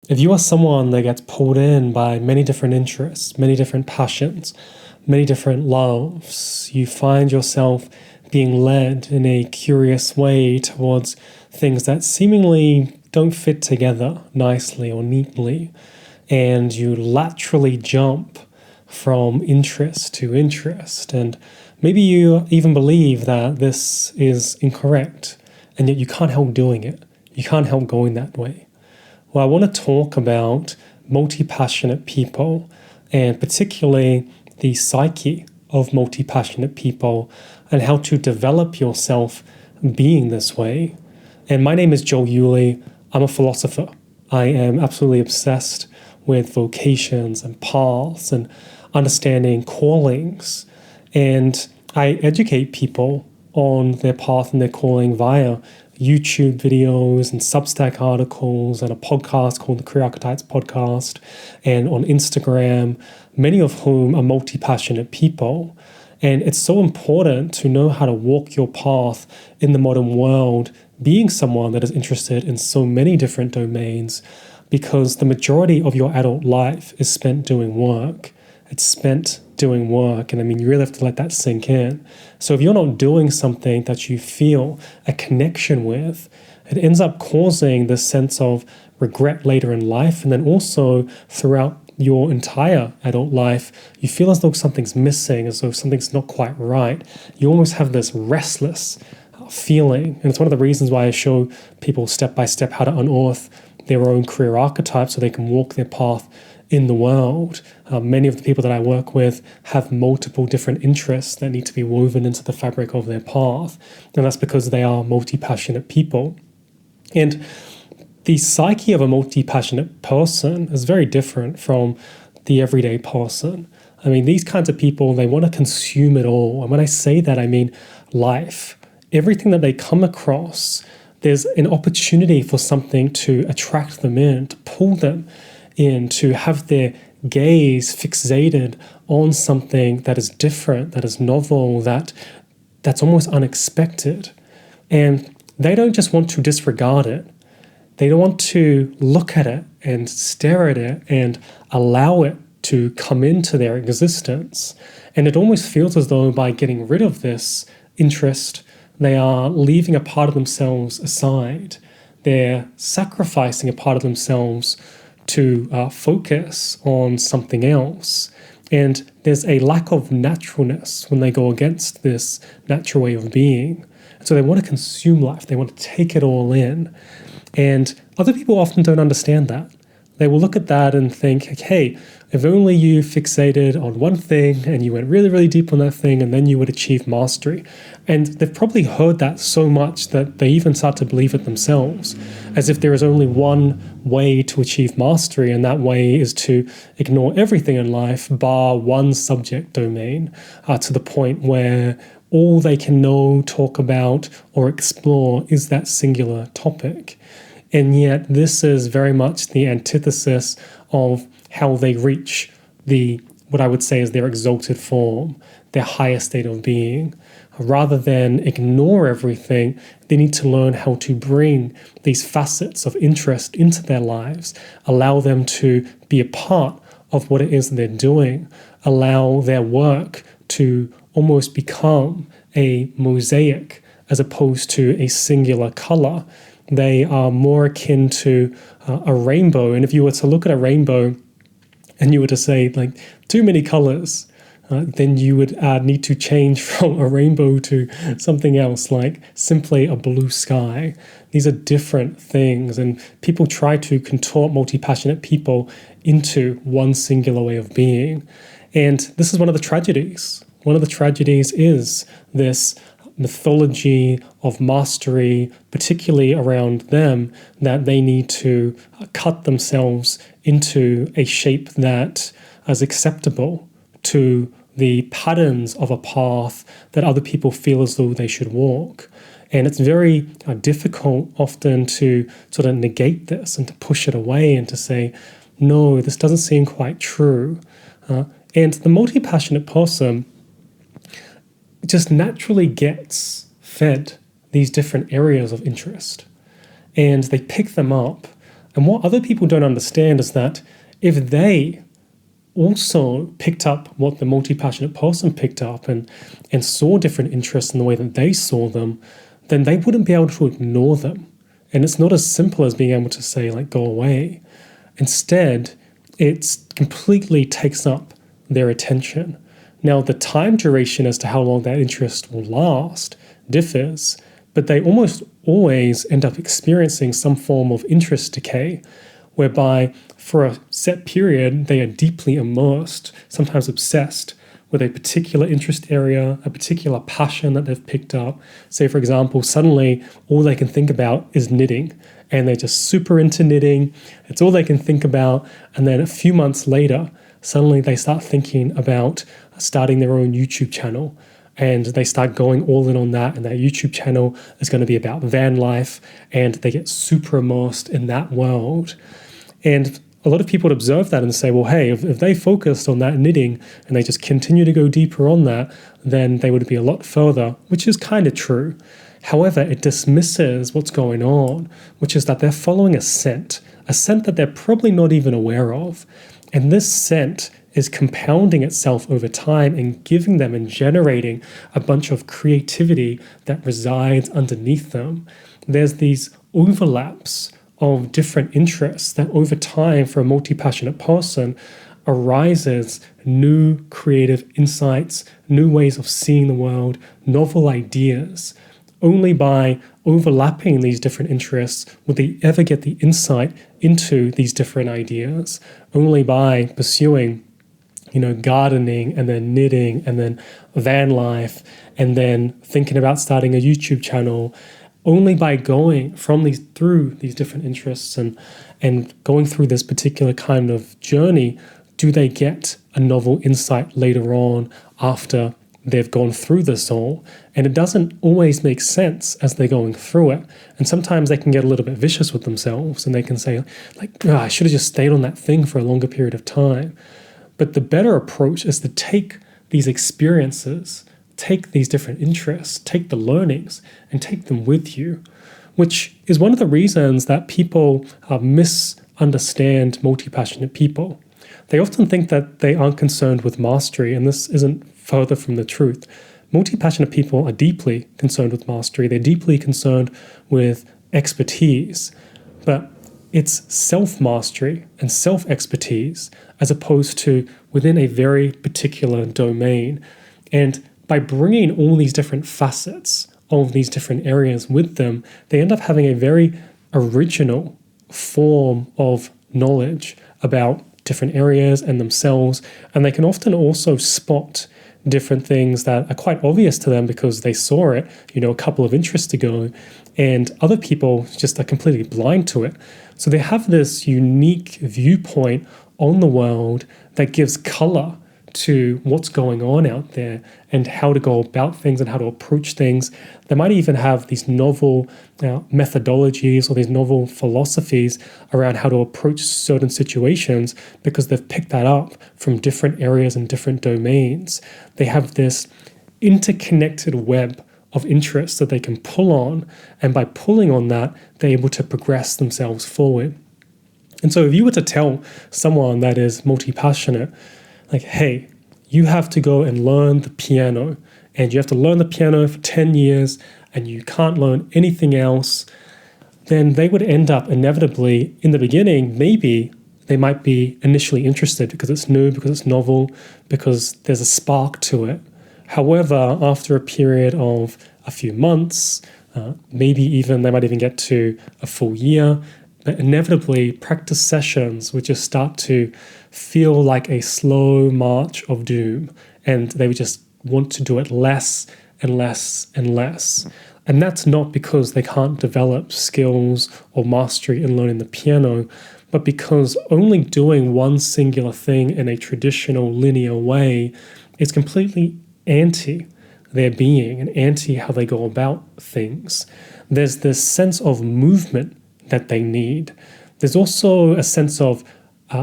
if you are someone that gets pulled in by many different interests, many different passions, many different loves, you find yourself being led in a curious way towards things that seemingly don't fit together nicely or neatly, and you laterally jump from interest to interest, and maybe you even believe that this is incorrect, and yet you can't help doing it. You can't help going that way. Well, I want to talk about multi-passionate people, and particularly the psyche of multi-passionate people, and how to develop yourself being this way. And my name is Joel Yulee. I'm a philosopher. I am absolutely obsessed with vocations and paths and understanding callings. And I educate people on their path and their calling via YouTube videos and Substack articles and a podcast called the Career Archetypes Podcast, and on Instagram, many of whom are multi-passionate people. And it's so important to know how to walk your path in the modern world, being someone that is interested in so many different domains, because the majority of your adult life is spent doing work. It's spent doing work. And I mean, you really have to let that sink in. So if you're not doing something that you feel a connection with, it ends up causing this sense of regret later in life. And then also throughout your entire adult life, you feel as though something's missing, as though something's not quite right. You almost have this restless feeling. And it's one of the reasons why I show people step by step how to unearth their own career archetype so they can walk their path in the world. Many of the people that I work with have multiple different interests that need to be woven into the fabric of their path. And that's because they are multi-passionate people. And the psyche of a multi-passionate person is very different from the everyday person. I mean, these kinds of people, they want to consume it all. And when I say that, I mean life. Everything that they come across, there's an opportunity for something to attract them in, to pull them in, to have their gaze fixated on something that is different, that is novel, that's almost unexpected. And they don't just want to disregard it. They don't want to look at it and stare at it and allow it to come into their existence. And it almost feels as though by getting rid of this interest, they are leaving a part of themselves aside. They're sacrificing a part of themselves to focus on something else. And there's a lack of naturalness when they go against this natural way of being. So they want to consume life. They want to take it all in. And other people often don't understand that. They will look at that and think, hey, if only you fixated on one thing and you went really, really deep on that thing, and then you would achieve mastery. And they've probably heard that so much that they even start to believe it themselves, as if there is only one way to achieve mastery, and that way is to ignore everything in life bar one subject domain, to the point where all they can know, talk about, or explore is that singular topic. And yet this is very much the antithesis of how they reach what I would say is their exalted form, their higher state of being. Rather than ignore everything, they need to learn how to bring these facets of interest into their lives, allow them to be a part of what it is that they're doing, allow their work to almost become a mosaic as opposed to a singular color. They are more akin to a rainbow. And if you were to look at a rainbow and you were to say, like, too many colors, then you would need to change from a rainbow to something else, like simply a blue sky. These are different things. And people try to contort multi-passionate people into one singular way of being. And this is one of the tragedies. One of the tragedies is this mythology of mastery, particularly around them, that they need to cut themselves into a shape that is acceptable to the patterns of a path that other people feel as though they should walk. And it's very difficult often to sort of negate this and to push it away and to say, no, this doesn't seem quite true. And the multi-passionate person just naturally gets fed these different areas of interest, and they pick them up And what other people don't understand is that if they also picked up what the multi-passionate person picked up and saw different interests in the way that they saw them, then they wouldn't be able to ignore them. And it's not as simple as being able to say, like, go away. Instead, it completely takes up their attention. Now, the time duration as to how long that interest will last differs, but they almost always end up experiencing some form of interest decay, whereby for a set period, they are deeply immersed, sometimes obsessed, with a particular interest area, a particular passion that they've picked up. Say, for example, suddenly all they can think about is knitting, and they're just super into knitting. It's all they can think about. And then a few months later, suddenly they start thinking about starting their own YouTube channel, and they start going all in on that. And that YouTube channel is going to be about van life, and they get super immersed in that world. And a lot of people would observe that and say, well, hey, if they focused on that knitting and they just continue to go deeper on that, then they would be a lot further, which is kind of true. However, it dismisses what's going on, which is that they're following a scent that they're probably not even aware of. And this scent is compounding itself over time and giving them and generating a bunch of creativity that resides underneath them. There's these overlaps of different interests that over time, for a multi-passionate person, arises new creative insights, new ways of seeing the world, novel ideas. Only by overlapping these different interests will they ever get the insight into these different ideas. Only by pursuing, gardening and then knitting and then van life and then thinking about starting a YouTube channel. Only by going through these different interests and going through this particular kind of journey do they get a novel insight later on after they've gone through this all. And it doesn't always make sense as they're going through it. And sometimes they can get a little bit vicious with themselves and they can say, I should have just stayed on that thing for a longer period of time. But the better approach is to take these experiences, take these different interests, take the learnings, and take them with you, which is one of the reasons that people misunderstand multi-passionate people. They often think that they aren't concerned with mastery, and this isn't further from the truth. Multi-passionate people are deeply concerned with mastery. They're deeply concerned with expertise, but it's self-mastery and self-expertise as opposed to within a very particular domain. And by bringing all these different facets of these different areas with them, they end up having a very original form of knowledge about different areas and themselves. And they can often also spot different things that are quite obvious to them because they saw it, a couple of interests ago, and other people just are completely blind to it. So they have this unique viewpoint on the world that gives color to what's going on out there and how to go about things and how to approach things. They might even have these novel methodologies or these novel philosophies around how to approach certain situations because they've picked that up from different areas and different domains. They have this interconnected web of interests that they can pull on, and by pulling on that, they're able to progress themselves forward. And so if you were to tell someone that is multi-passionate, hey, you have to go and learn the piano, and you have to learn the piano for 10 years, and you can't learn anything else, then they would end up inevitably, in the beginning, maybe they might be initially interested because it's new, because it's novel, because there's a spark to it. However, after a period of a few months, maybe even they might even get to a full year, but inevitably practice sessions would just start to feel like a slow march of doom, and they would just want to do it less and less and less. And that's not because they can't develop skills or mastery in learning the piano, but because only doing one singular thing in a traditional linear way is completely anti their being and anti how they go about things. There's this sense of movement that they need. There's also a sense of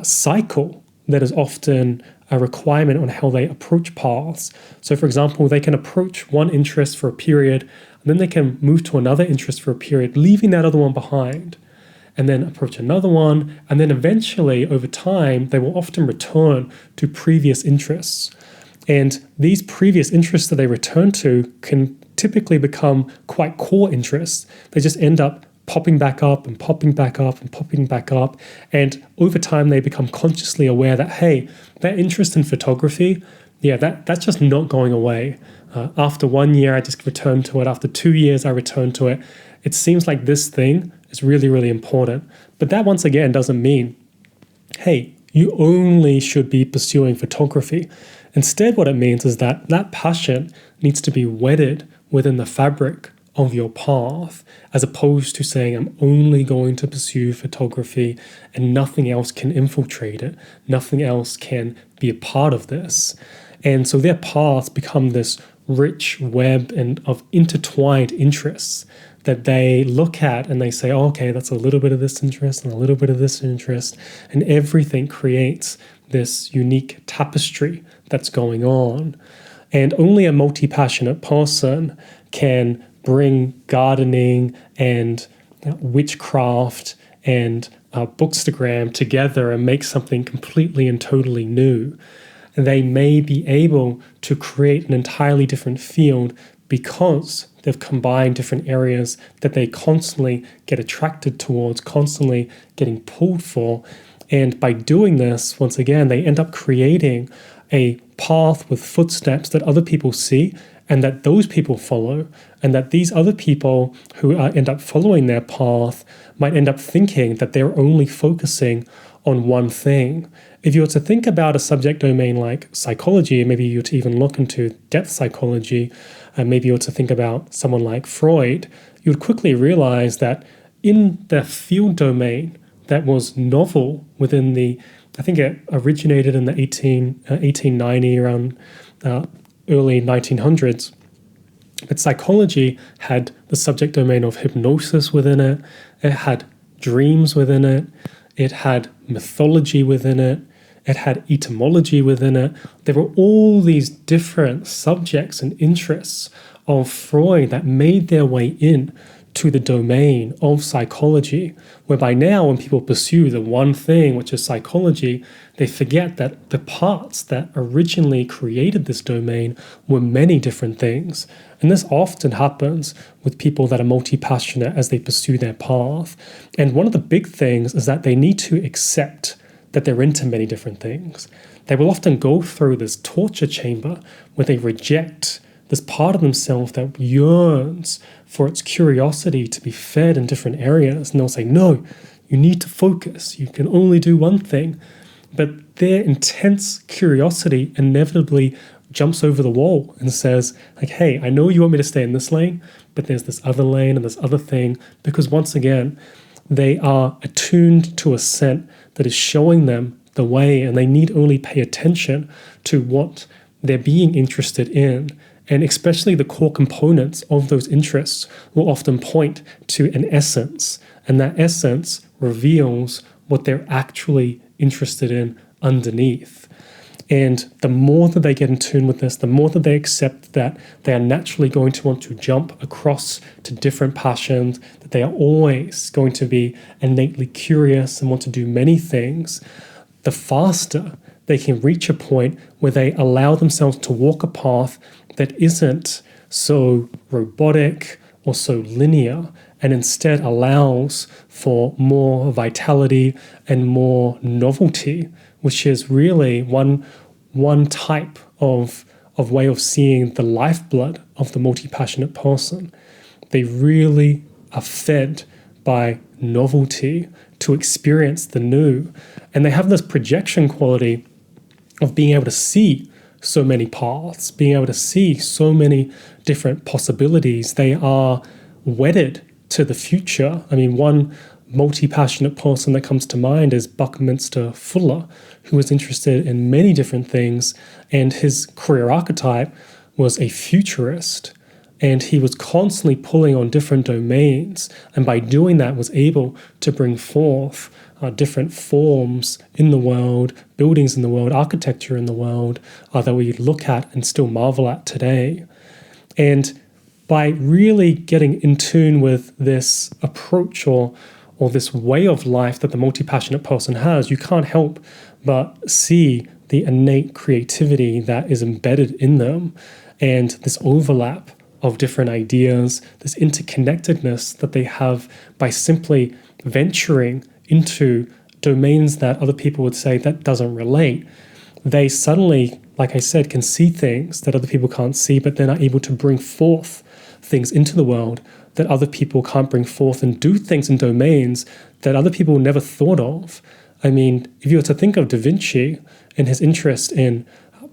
cycle that is often a requirement on how they approach paths. So for example, they can approach one interest for a period, and then they can move to another interest for a period, leaving that other one behind. and then approach another one, and then eventually, over time, they will often return to previous interests. And these previous interests that they return to can typically become quite core interests. They just end up popping back up and popping back up and popping back up. And over time, they become consciously aware that, hey, that interest in photography, yeah, that's just not going away. After 1 year, I just returned to it. After 2 years, I returned to it. It seems like this thing is really, really important. But that, once again, doesn't mean, hey, you only should be pursuing photography. Instead, what it means is that that passion needs to be wedded within the fabric of your path, as opposed to saying, I'm only going to pursue photography and nothing else can infiltrate it. Nothing else can be a part of this. And so their paths become this rich web and of intertwined interests that they look at and they say, oh, okay, that's a little bit of this interest and a little bit of this interest, and everything creates this unique tapestry that's going on. And only a multi-passionate person can bring gardening and witchcraft and bookstagram together and make something completely and totally new. They may be able to create an entirely different field because they've combined different areas that they constantly get attracted towards, constantly getting pulled for. And by doing this, once again, they end up creating a path with footsteps that other people see and that those people follow, and that these other people who end up following their path might end up thinking that they're only focusing on one thing. If you were to think about a subject domain like psychology, maybe you were to even look into depth psychology, and maybe you were to think about someone like Freud, you would quickly realize that in the field domain that was novel within the, I think it originated in the 1890, around early 1900s, but psychology had the subject domain of hypnosis within it, it had dreams within it, it had mythology within it, it had etymology within it. There were all these different subjects and interests of Freud that made their way in to the domain of psychology, whereby now when people pursue the one thing, which is psychology, they forget that the parts that originally created this domain were many different things. And this often happens with people that are multi-passionate as they pursue their path. And one of the big things is that they need to accept that they're into many different things. They will often go through this torture chamber where they reject this part of themselves that yearns for its curiosity to be fed in different areas. And they'll say, no, you need to focus. You can only do one thing. But their intense curiosity inevitably jumps over the wall and says, like, hey, I know you want me to stay in this lane, but there's this other lane and this other thing. Because once again, they are attuned to a scent that is showing them the way, and they need only pay attention to what they're being interested in. And especially the core components of those interests will often point to an essence, and that essence reveals what they're actually interested in underneath. And the more that they get in tune with this, the more that they accept that they are naturally going to want to jump across to different passions, that they are always going to be innately curious and want to do many things, the faster they can reach a point where they allow themselves to walk a path that isn't so robotic or so linear, and instead allows for more vitality and more novelty, which is really one type of way of seeing the lifeblood of the multi-passionate person. They really are fed by novelty to experience the new, and they have this projection quality of being able to see so many paths, being able to see so many different possibilities. They are wedded to the future. I mean, one multi-passionate person that comes to mind is Buckminster Fuller, who was interested in many different things, and his career archetype was a futurist, and he was constantly pulling on different domains, and by doing that was able to bring forth different forms in the world, buildings in the world, architecture in the world that we look at and still marvel at today. And by really getting in tune with this approach or or this way of life that the multi-passionate person has, you can't help but see the innate creativity that is embedded in them and this overlap of different ideas, this interconnectedness that they have by simply venturing into domains that other people would say that doesn't relate. They suddenly, like I said, can see things that other people can't see, but then are able to bring forth things into the world that other people can't bring forth and do things in domains that other people never thought of. I mean, if you were to think of Da Vinci and his interest in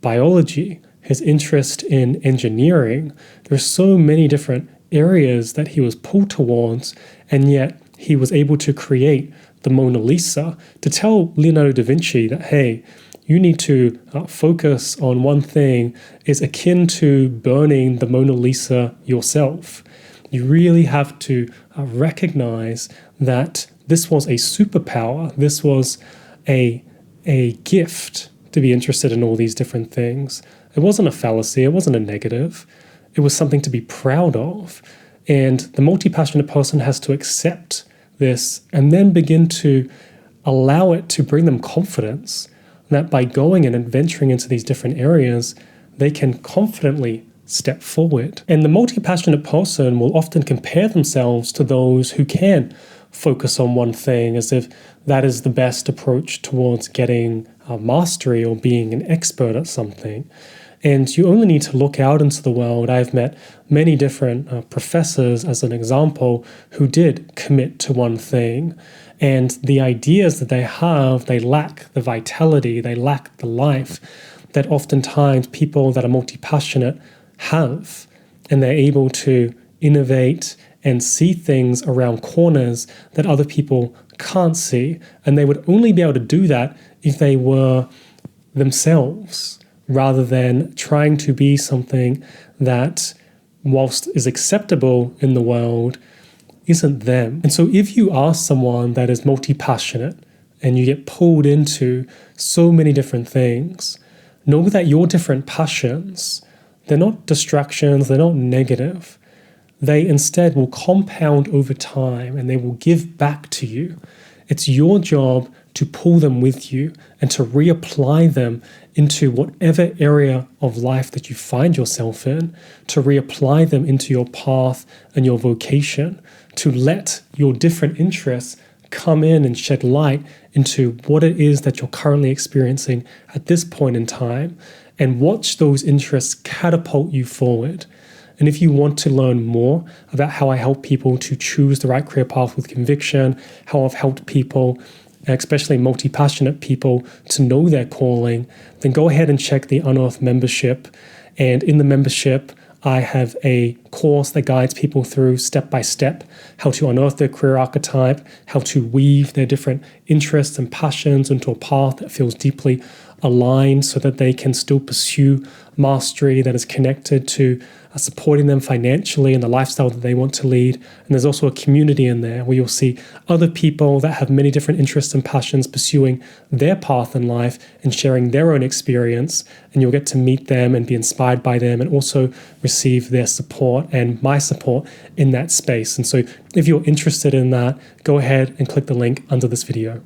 biology, his interest in engineering, there are so many different areas that he was pulled towards, and yet he was able to create the Mona Lisa to tell Leonardo da Vinci that, hey, you need to focus on one thing is akin to burning the Mona Lisa yourself. You really have to recognize that this was a superpower. This was a gift to be interested in all these different things. It wasn't a fallacy. It wasn't a negative. It was something to be proud of. And the multi-passionate person has to accept this and then begin to allow it to bring them confidence that by going and adventuring into these different areas, they can confidently step forward. And the multi-passionate person will often compare themselves to those who can focus on one thing as if that is the best approach towards getting mastery or being an expert at something. And you only need to look out into the world. I've met many different professors, as an example, who did commit to one thing. And the ideas that they have, they lack the vitality, they lack the life that oftentimes people that are multi-passionate have. And they're able to innovate and see things around corners that other people can't see. And they would only be able to do that if they were themselves, rather than trying to be something that, whilst is acceptable in the world, isn't them. And so if you are someone that is multi-passionate and you get pulled into so many different things, know that your different passions, they're not distractions, they're not negative. They instead will compound over time and they will give back to you. It's your job to pull them with you and to reapply them into whatever area of life that you find yourself in, to reapply them into your path and your vocation, to let your different interests come in and shed light into what it is that you're currently experiencing at this point in time, and watch those interests catapult you forward. And if you want to learn more about how I help people to choose the right career path with conviction, how I've helped people, especially multi-passionate people, to know their calling, then go ahead and check the Unearth membership. And in the membership, I have a course that guides people through step by step how to unearth their career archetype, how to weave their different interests and passions into a path that feels deeply aligned so that they can still pursue mastery that is connected to supporting them financially in the lifestyle that they want to lead. And there's also a community in there where you'll see other people that have many different interests and passions pursuing their path in life and sharing their own experience. And you'll get to meet them and be inspired by them and also receive their support and my support in that space. And so if you're interested in that, go ahead and click the link under this video.